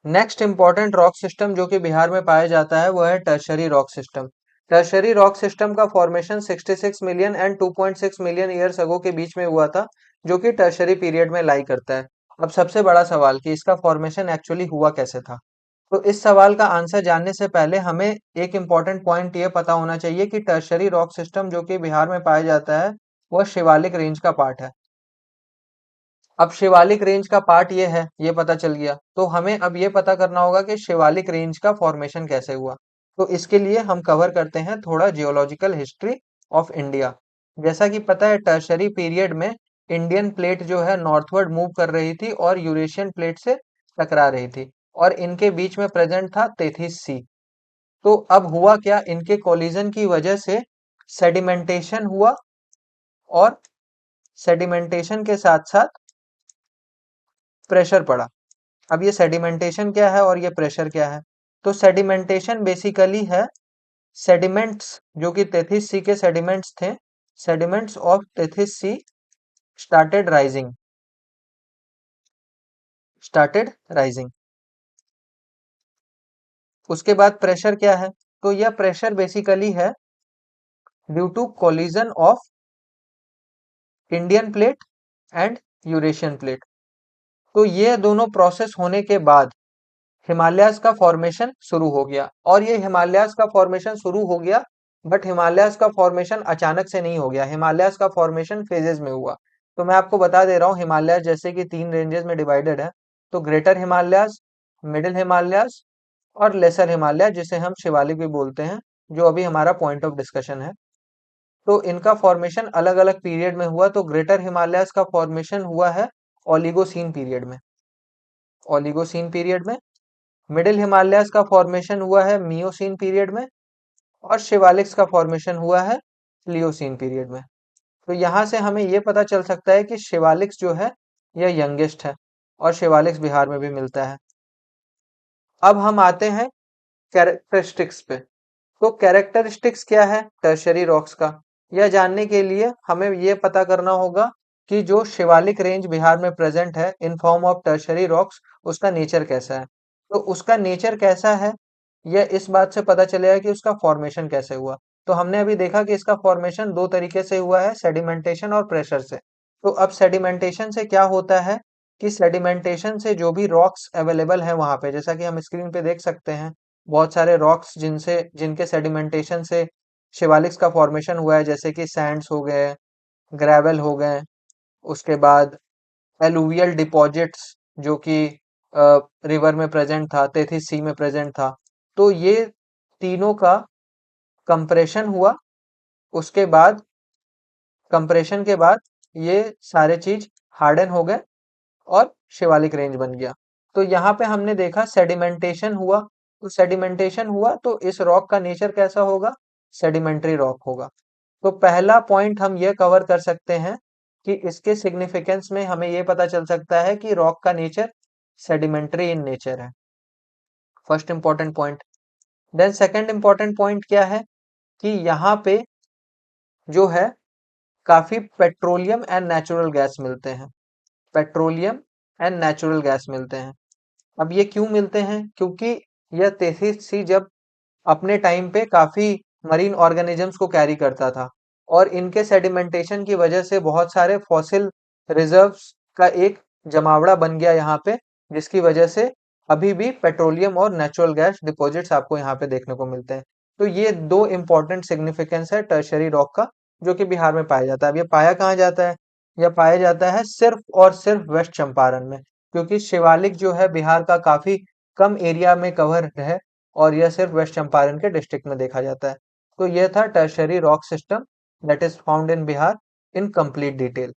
Next important rock system जो कि बिहार में पाया जाता है वो है tertiary rock system. Tertiary rock system का formation 66 million and 2.6 million years ago के बीच में हुआ था, जो कि टर्शरी पीरियड में लाई करता है। अब सबसे बड़ा सवाल कि इसका फॉर्मेशन एक्चुअली हुआ कैसे था। तो इस सवाल का आंसर जानने से पहले हमें एक इम्पॉर्टेंट पॉइंट ये पता होना चाहिए कि टर्शरी रॉक सिस्टम जो कि बिहार में पाया जाता है वह शिवालिक रेंज का पार्ट है। अब शिवालिक रेंज का पार्ट ये है, ये पता चल गया। तो हमें अब ये पता करना होगा कि शिवालिक रेंज का फॉर्मेशन कैसे हुआ। तो इसके लिए हम कवर करते हैं थोड़ा जियोलॉजिकल हिस्ट्री ऑफ इंडिया। जैसा कि पता है टर्शरी पीरियड में इंडियन प्लेट जो है नॉर्थवर्ड मूव कर रही थी और यूरेशियन प्लेट से टकरा रही थी, और इनके बीच में प्रेजेंट था तेथिस सी। तो अब हुआ क्या, इनके कोलिजन की वजह से सेडिमेंटेशन हुआ, और सेडिमेंटेशन के साथ साथ प्रेशर पड़ा। अब ये सेडिमेंटेशन क्या है और ये प्रेशर क्या है। तो सेडिमेंटेशन बेसिकली है सेडिमेंट्स जो कि तेथिस सी के सेडिमेंट्स थे, sediments of Tethys sea started rising, started rising. उसके बाद प्रेशर क्या है, तो यह प्रेशर बेसिकली है due to collision of Indian plate and Eurasian plate. तो ये दोनों प्रोसेस होने के बाद हिमालयाज का फॉर्मेशन शुरू हो गया, और ये हिमालयाज का फॉर्मेशन शुरू हो गया, बट हिमालयाज का फॉर्मेशन अचानक से नहीं हो गया, हिमालयाज का फॉर्मेशन फेजेस में हुआ। तो मैं आपको बता दे रहा हूँ हिमालयाज जैसे कि 3 रेंजेस में डिवाइडेड है। तो ग्रेटर हिमालयाज, मिडिल हिमालयाज और लेसर हिमालय, जिसे हम शिवालिक भी बोलते हैं, जो अभी हमारा पॉइंट ऑफ डिस्कशन है। तो इनका फॉर्मेशन अलग अलग पीरियड में हुआ। तो ग्रेटर हिमालयाज का फॉर्मेशन हुआ है ओलिगोसीन पीरियड में, ओलिगोसीन पीरियड में। मिडिल हिमालयाज का फॉर्मेशन हुआ है मियोसीन पीरियड में, और शिवालिक्स का फॉर्मेशन हुआ है प्लियोसीन पीरियड में। तो यहाँ से हमें ये पता चल सकता है कि शिवालिक्स जो है यह यंगेस्ट है, और शिवालिक्स बिहार में भी मिलता है। अब हम आते हैं कैरेक्टरिस्टिक्स पे। तो कैरेक्टरिस्टिक्स क्या है टर्शरी रॉक्स का, यह जानने के लिए हमें यह पता करना होगा कि जो शिवालिक रेंज बिहार में प्रेजेंट है in form of tertiary rocks, उसका नेचर कैसा है। तो उसका नेचर कैसा है यह इस बात से पता चलेगा कि उसका फॉर्मेशन कैसे हुआ। तो हमने अभी देखा कि इसका फॉर्मेशन दो तरीके से हुआ है, सेडिमेंटेशन और प्रेशर से। तो अब सेडिमेंटेशन से क्या होता है कि सेडिमेंटेशन से जो भी रॉक्स अवेलेबल है वहां पे, जैसा कि हम स्क्रीन पे देख सकते हैं, बहुत सारे रॉक्स जिनके सेडिमेंटेशन से शिवालिक्स का फॉर्मेशन हुआ है, जैसे कि सैंड्स हो गए, ग्रेवल हो गए, उसके बाद एलुवियल डिपॉजिट्स जो कि रिवर में प्रेजेंट था, तेथिस सी में प्रेजेंट था। तो ये तीनों का कंप्रेशन हुआ, उसके बाद कंप्रेशन के बाद ये सारे चीज हार्डन हो गए और शिवालिक रेंज बन गया। तो यहाँ पे हमने देखा सेडिमेंटेशन हुआ। तो सेडिमेंटेशन हुआ तो इस रॉक का नेचर कैसा होगा, सेडिमेंट्री रॉक होगा। तो पहला पॉइंट हम ये कवर कर सकते हैं कि इसके सिग्निफिकेंस में हमें ये पता चल सकता है कि रॉक का नेचर सेडिमेंट्री इन नेचर है, first important point. Then second important point क्या है कि यहाँ पे जो है काफी पेट्रोलियम एंड नेचुरल गैस मिलते हैं, पेट्रोलियम एंड नेचुरल गैस मिलते हैं। अब ये क्यों मिलते हैं, क्योंकि यह तेथिस सी जब अपने टाइम पे काफी मरीन ऑर्गेनिजम्स को कैरी करता था, और इनके सेडिमेंटेशन की वजह से बहुत सारे फॉसिल रिजर्व्स का एक जमावड़ा बन गया यहाँ पे, जिसकी वजह से अभी भी पेट्रोलियम और नेचुरल गैस डिपॉजिट्स आपको यहाँ पे देखने को मिलते हैं। तो ये दो इंपॉर्टेंट सिग्निफिकेंस है टर्शरी रॉक का, जो कि बिहार में पाया जाता है। अब ये पाया कहाँ जाता है, यह पाया जाता है सिर्फ और सिर्फ वेस्ट चंपारण में, क्योंकि शिवालिक जो है बिहार का काफी कम एरिया में कवर है, और यह सिर्फ वेस्ट चंपारण के डिस्ट्रिक्ट में देखा जाता है। तो यह था tertiary rock system that is found in Bihar in complete detail.